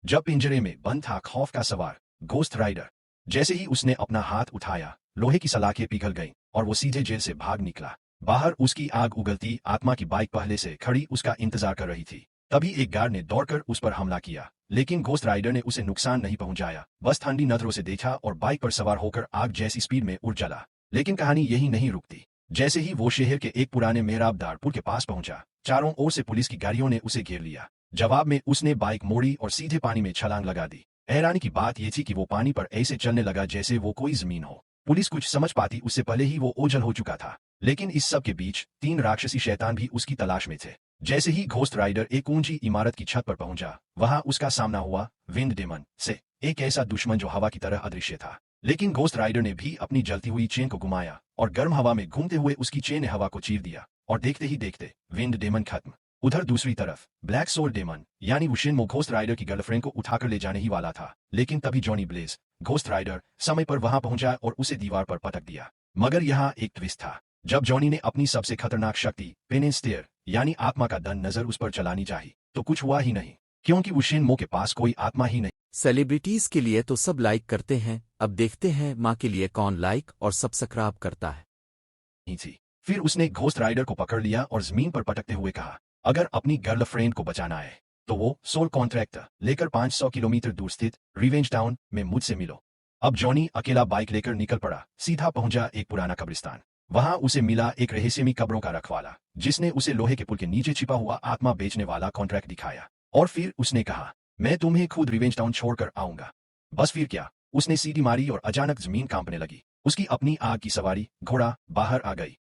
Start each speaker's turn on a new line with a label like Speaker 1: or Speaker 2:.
Speaker 1: जब पिंजरे में बंद था खौफ का सवार घोस्ट राइडर। जैसे ही उसने अपना हाथ उठाया, लोहे की सलाखें पिघल गईं और वो सीधे जेल से भाग निकला। बाहर उसकी आग उगलती आत्मा की बाइक पहले से खड़ी उसका इंतजार कर रही थी। तभी एक गार्ड ने दौड़कर उस पर हमला किया, लेकिन घोस्ट राइडर ने उसे नुकसान नहीं पहुंचाया, बस ठंडी नजरों से देखा और बाइक पर सवार होकर आग जैसी स्पीड में उड़ चला। लेकिन कहानी यही नहीं रुकती। जैसे ही वो शहर के एक पुराने मेहराबदार पुल के पास पहुंचा, चारों ओर से पुलिस की गाड़ियों ने उसे घेर लिया। जवाब में उसने बाइक मोड़ी और सीधे पानी में छलांग लगा दी। हैरानी की बात यह थी कि वो पानी पर ऐसे चलने लगा जैसे वो कोई जमीन हो। पुलिस कुछ समझ पाती उससे पहले ही वो ओझल हो चुका था। लेकिन इस सब के बीच 3 राक्षसी शैतान भी उसकी तलाश में थे। जैसे ही घोस्ट राइडर एक ऊंची इमारत की छत पर पहुंचा, वहां उसका सामना हुआ विंड डेमन से, एक ऐसा दुश्मन जो हवा की तरह अदृश्य था। लेकिन घोस्ट राइडर ने भी अपनी जलती हुई चेन को घुमाया और गर्म हवा में घूमते हुए उसकी चेन ने हवा को चीर दिया, और देखते ही देखते विंड डेमन खत्म। उधर दूसरी तरफ ब्लैक सोल डेमन यानी वुशिनमो घोस्ट राइडर की गर्लफ्रेंड को उठाकर ले जाने ही वाला था, लेकिन तभी जॉनी ब्लेज घोस्ट राइडर समय पर वहां पहुंचा और उसे दीवार पर पटक दिया। मगर यहाँ एक ट्विस्ट था। जब जॉनी ने अपनी सबसे खतरनाक शक्ति पेन एंड स्टेयर यानी आत्मा का दंड नजर उस पर चलानी चाहिए, तो कुछ हुआ ही नहीं, क्योंकि वुशिनमो के पास कोई आत्मा ही
Speaker 2: सेलिब्रिटीज के लिए तो सब लाइक करते हैं, अब देखते हैं माँ के लिए कौन लाइक और सब्सक्राइब करता है।
Speaker 1: नहीं थी। फिर उसने घोस्ट राइडर को पकड़ लिया और जमीन पर पटकते हुए कहा, अगर अपनी गर्लफ्रेंड को बचाना है तो वो सोल कॉन्ट्रैक्ट लेकर 500 किलोमीटर दूर स्थित रिवेंज टाउन में मुझसे मिलो। अब जॉनी अकेला बाइक लेकर निकल पड़ा, सीधा पहुंचा एक पुराना कब्रिस्तान। वहां उसे मिला एक रहस्यमयी कब्रों का रखवाला, जिसने उसे लोहे के पुल के नीचे छिपा हुआ आत्मा बेचने वाला कॉन्ट्रैक्ट दिखाया। और फिर उसने कहा, मैं तुम्हें खुद रिवेंज टाउन छोड़कर आऊंगा। बस फिर क्या, उसने सीटी मारी और अचानक जमीन कांपने लगी। उसकी अपनी आग की सवारी घोड़ा बाहर आ गई